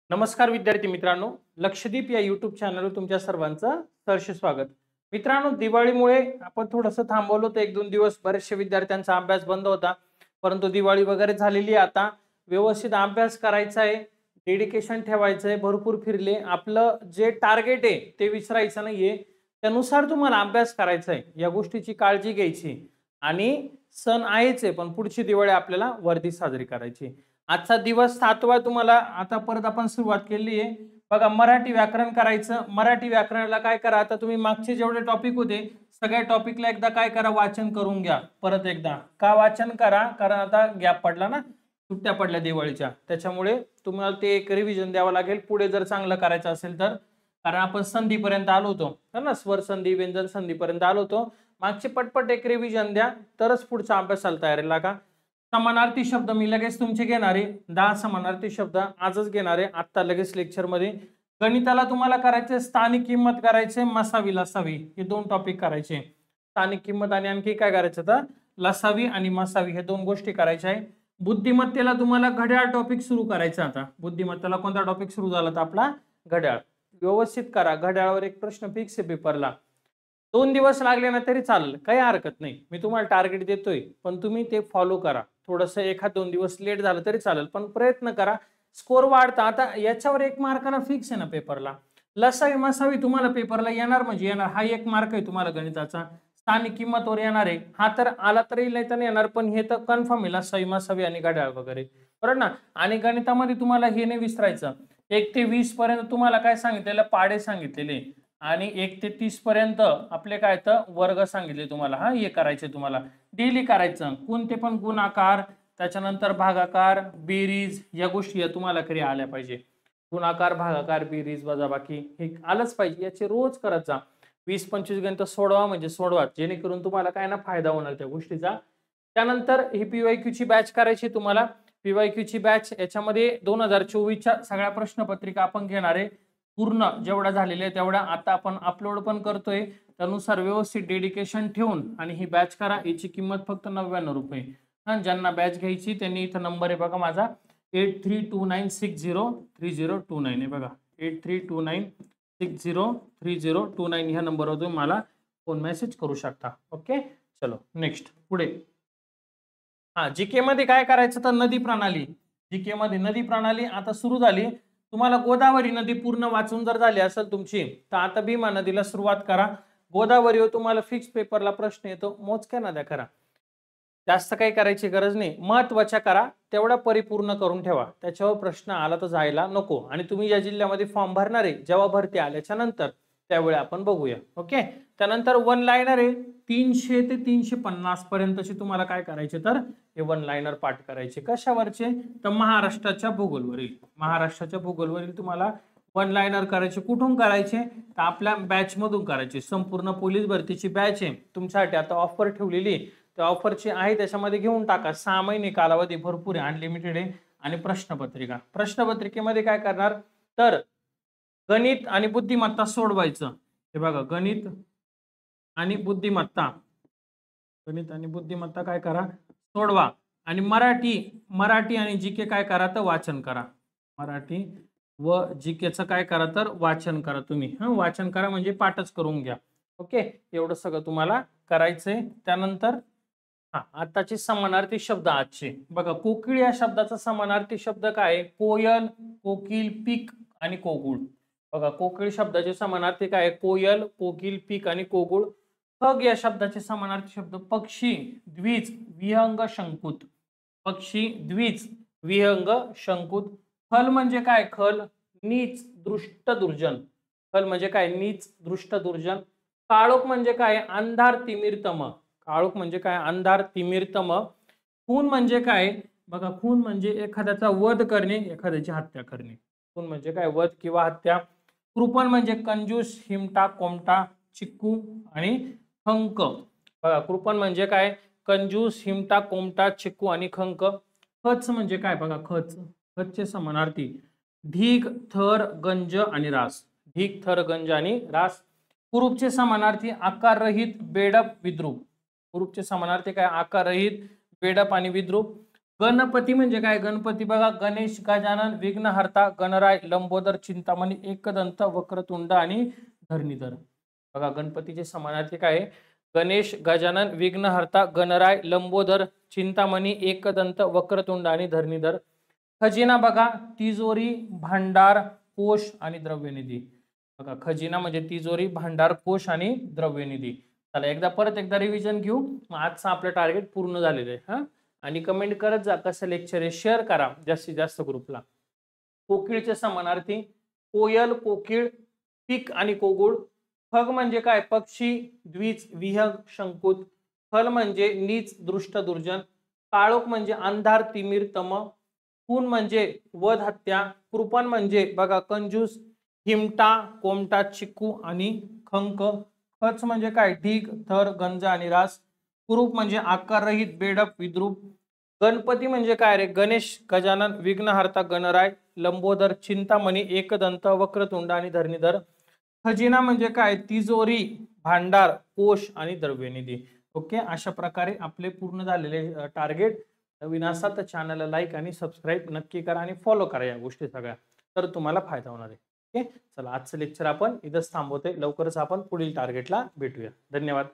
नमस्कार विद्यार्थी मित्रांनो, लक्षदीप या यूट्यूब चॅनलवर तुमच्या सर्वांचं सहर्ष स्वागत. मित्रांनो, दिवाळीमुळे आपण थोडंसं थांबवलं होतं 1-2 दिवस. बरेचशे विद्यार्थ्यांचा अभ्यास बंद होता, परंतु दिवाळी वगैरे झालेली आहे. आता व्यवस्थित अभ्यास करायचा आहे, डेडिकेशन ठेवायचं आहे, भरपूर फिरले. आपलं जे टार्गेट आहे ते विसरायचं नाहीये. त्यानुसार तुम्हाला अभ्यास करायचा आहे, या गोष्टीची काळजी घ्यायची. आणि सण आहेच आहे, पण पुढची दिवाळी आपल्याला वर्धी साजरी करायची. आजचा दिवस 7वा तुम्हाला आता परत आपण सुरुवात केली आहे. बघा, मराठी व्याकरण करायचं. मराठी व्याकरणाला काय करा, आता तुम्ही मागचे जेवढे टॉपिक होते सगळ्या टॉपिकला एकदा काय करा, वाचन करून घ्या. परत एकदा का वाचन करा, कारण आता गॅप पडला ना, सुट्ट्या पडल्या दिवाळीच्या, त्याच्यामुळे तुम्हाला ते एक रिव्हिजन द्यावं लागेल पुढे जर चांगलं करायचं असेल तर. कारण आपण संधीपर्यंत आलो होतो ना, स्वर संधी व्यंजन संधीपर्यंत आलो होतो. मागचे पटपट एक रिव्हिजन द्या, तरच पुढचा अभ्यासाला तयारी लागा. समानार्थी शब्द मी लगेच तुमचे घेणार आहे. 10 समानार्थी शब्द आजच घेणार आहे, आत्ता लगेच लेक्चर मध्ये. गणिताला तुम्हाला करायचे स्थानिक किंमत करायचे, मसावी लसावी हे 2 टॉपिक करायचे. स्थानिक किंमत आणि आणखी काय करायचं तर लसावी आणि मसावी हे 2 गोष्टी करायच्या आहे. बुद्धिमत्तेला तुम्हाला घड्याळ टॉपिक सुरू करायचा. आता बुद्धिमत्तेला कोणता टॉपिक सुरू झाला तर आपला घड्याळ. व्यवस्थित करा, घड्याळावर एक प्रश्न फिक्स आहे पेपरला. 2 दिवस लागले ना तरी चालेल, काही हरकत नाही. मी तुम्हाला टार्गेट देतोय, पण तुम्ही ते फॉलो करा. थोडंसं 1-2 दिवस लेट झालं तरी चालेल, पण प्रयत्न करा. स्कोर वाढता. आता याच्यावर 1 मार्काला फिक्स आहे ना पेपरला. लसावी मसावी तुम्हाला पेपरला येणार म्हणजे येणार. हा 1 मार्क आहे तुम्हाला गणिताचा. स्थानिक किंमतवर येणार आहे, हा तर आला तरी नाही तर येणार, पण हे तर कन्फर्म आहे. लसावी मसावी आणि घड्याळ वगैरे, बरोबर ना. आणि गणितामध्ये तुम्हाला हे नाही विसरायचं, 1 ते 20 पर्यंत तुम्हाला काय सांगितलेलं, पाडे सांगितलेले. आणि 1 ते 30 पर्यंत आपले काय तर वर्ग सांगितले तुम्हाला. हा हे करायचे तुम्हाला, डेली करायचं. कोणते पण गुणाकार, त्याच्यानंतर भागाकार, बेरीज, या गोष्टी या तुम्हाला खरी आल्या पाहिजे. गुणाकार, भागाकार, बेरीज, वजाबाकी हे आलंच पाहिजे. याचे रोज करत जा. 20-25 गणित सोडवा म्हणजे सोडवा, जेणेकरून तुम्हाला काय ना फायदा होणार त्या गोष्टीचा. त्यानंतर ही PYQ ची बॅच करायची तुम्हाला. PYQ ची बॅच याच्यामध्ये 2024च्या सगळ्या प्रश्नपत्रिका आपण घेणार आहे. पूर्ण जेवढा झालेला आहे तेवढा आता आपण अपलोड पण करतोय. त्यानुसार व्यवस्थित डेडिकेशन ठेवून आणि ही बॅच करा. याची किंमत फक्त 99 रुपये. हा, ज्यांना बॅच घ्यायची त्यांनी इथं नंबर आहे बघा माझा, 8329603029 आहे बघा. 8329603029 ह्या नंबरवर तुम्ही मला फोन मेसेज करू शकता. ओके, चलो नेक्स्ट पुढे. हा, जीके मध्ये काय करायचं तर नदी प्रणाली. जीके मध्ये नदी प्रणाली आता सुरू झाली. तुम्हाला गोदावरी नदी पूर्ण वाचून जर झाली असेल तुमची, तर आता भीमा नदीला सुरुवात करा. गोदावरीवर तुम्हाला फिक्स पेपरला प्रश्न येतो, मोजक्या नद्या करा. जास्त काही करायची गरज नाही, महत्वाच्या करा, तेवढा परिपूर्ण करून ठेवा. त्याच्यावर प्रश्न आला तर जायला नको. आणि तुम्ही या जिल्ह्यामध्ये फॉर्म भरणार आहे, जेव्हा भरती आल्याच्या नंतर त्यावेळी आपण बघूया. ओके, त्यानंतर 1 लाइनर आहे. 300 ते 350 पर्यंतचे तुम्हाला काय करायचे तर हे 1 लाइनर पाठ करायचे. कशावरचे तर महाराष्ट्राच्या भूगोलवरील. महाराष्ट्राच्या भूगोलवरील तुम्हाला 1 लाइनर करायचे. कुठून करायचे तर आपल्या बॅच मधून करायचे. संपूर्ण पोलीस भरतीची बॅच आहे तुमच्यासाठी, आता ऑफर ठेवलेली. त्या ऑफरची आहे, त्याच्यामध्ये घेऊन टाका. 6 महिने कालावधी भरपूर आहे, अनलिमिटेड आहे. आणि प्रश्नपत्रिका, प्रश्नपत्रिकेमध्ये काय करणार तर गणित आणि बुद्धिमत्ता सोडवायचं. हे बघा, गणित आणि बुद्धिमत्ता, गणित आणि बुद्धिमत्ता काय करा सोडवा. आणि मराठी आणि जीके काय करा तर वाचन करा. मराठी व जीकेचं काय करा तर वाचन करा तुम्ही. वाचन करा म्हणजे पाठच करून घ्या. ओके, एवढं सगळं तुम्हाला करायचंय. त्यानंतर आताचे समानार्थी शब्द आजचे बघा. कोकिळ या शब्दाचा समानार्थी शब्द काय आहे, कोयल, कोकिल, पीक आणि कोगुळ. बघा, कोकिळ शब्दाचे समानार्थी काय आहे, कोयल, कोकिल, पीक आणि कोगुळ. खग या शब्दाचे समानार्थी शब्द पक्षी, द्विज, विहंग, शंकुत. पक्षी, द्विज, विहंग, शंकुत. खल म्हणजे काय, खल नीच, दृष्ट, दुर्जन. खल म्हणजे काय, नीच, दृष्ट, दुर्जन. काळोख म्हणजे काय, अंधार, तिमिरतम. काळोख म्हणजे काय, अंधार, तिमिरतम. खून म्हणजे काय बघा, खून म्हणजे एखाद्याचा वध करणे, एखाद्याची हत्या करणे. खून म्हणजे काय, वध किंवा हत्या. कृपण म्हणजे कंजूस, हिमटा, कोमटा, चिक्कू आणि खंक. बघा, कृपण म्हणजे काय, कंजूस, हिमटा, कोमटा, चिक्कू आणि खंक. खच म्हणजे काय बघा, खच, खचचे समानार्थी ढीग, थर, गंज आणि रास. ढीग, थर, गंज आणि रास. कुरूपचे समानार्थी आकाररहित, बेडप, विद्रूप. कुरूपचे समानार्थी काय, आकाररहित, बेडप आणि विद्रूप. गणपती म्हणजे काय? गणपती बघा, गणेश, गजानन, विघ्नहर्ता, गणराय, लंबोदर, चिंतामणी, एकदंत, वक्रतुंड आणि धरणीधर. बघा गणपतीचे समानार्थी काय आहे? गणेश, गजानन, विघ्नहर्ता, गणराय, लंबोदर, चिंतामणी, एकदंत, वक्रतुंड आणि धरणीधर. खजिना बघा, तिजोरी, भांडार, कोश आणि द्रव्यनिधी. बघा खजिना म्हणजे तिजोरी, भांडार, कोश आणि द्रव्यनिधी. चला परत एकदा रिव्हिजन घेऊ. मग आजचं आपलं टार्गेट पूर्ण झालेलं आहे. हा, आणि कमेंट करत जा कसं लेक्चर आहे, शेअर करा जास्तीत जास्त ग्रुपला. कोकिळचे समानार्थी कोयल, कोकिळ, पीक आणि कोगुळ. खग म्हणजे काय? पक्षी, द्विज, विहग, शंकुत. खल म्हणजे नीच, दृष्ट, दुर्जन. काळोख म्हणजे अंधार, तिमिर, तम. खून म्हणजे वध, हत्या. कृपण म्हणजे बघा कंजूस, हिमटा, कोमटा, चिक्कू आणि खंक. खच म्हणजे काय? ढीग, थर, गंज आणि रास. कुरूप म्हणजे आकाररहित, बेडक, विद्रूप. गणपती म्हणजे काय रे? गणेश, गजानन, विघ्नहर्ता, गणराय, लंबोदर, चिंतामणी, एकदंत, वक्रतुंड आणि धरणीधर. खजिना म्हणजे काय? तिजोरी, भांडार, कोश आणि द्रव्यनिधी. ओके, अशा प्रकारे आपले पूर्ण झालेले टार्गेट. नवीन असाल तर चॅनलला लाईक आणि सबस्क्राईब नक्की करा आणि फॉलो करा या गोष्टी सगळ्या, तर तुम्हाला फायदा होणार आहे. ओके, चला आजचं लेक्चर आपण इथंच थांबवतोय. लवकरच आपण पुढील टार्गेटला भेटूया. धन्यवाद.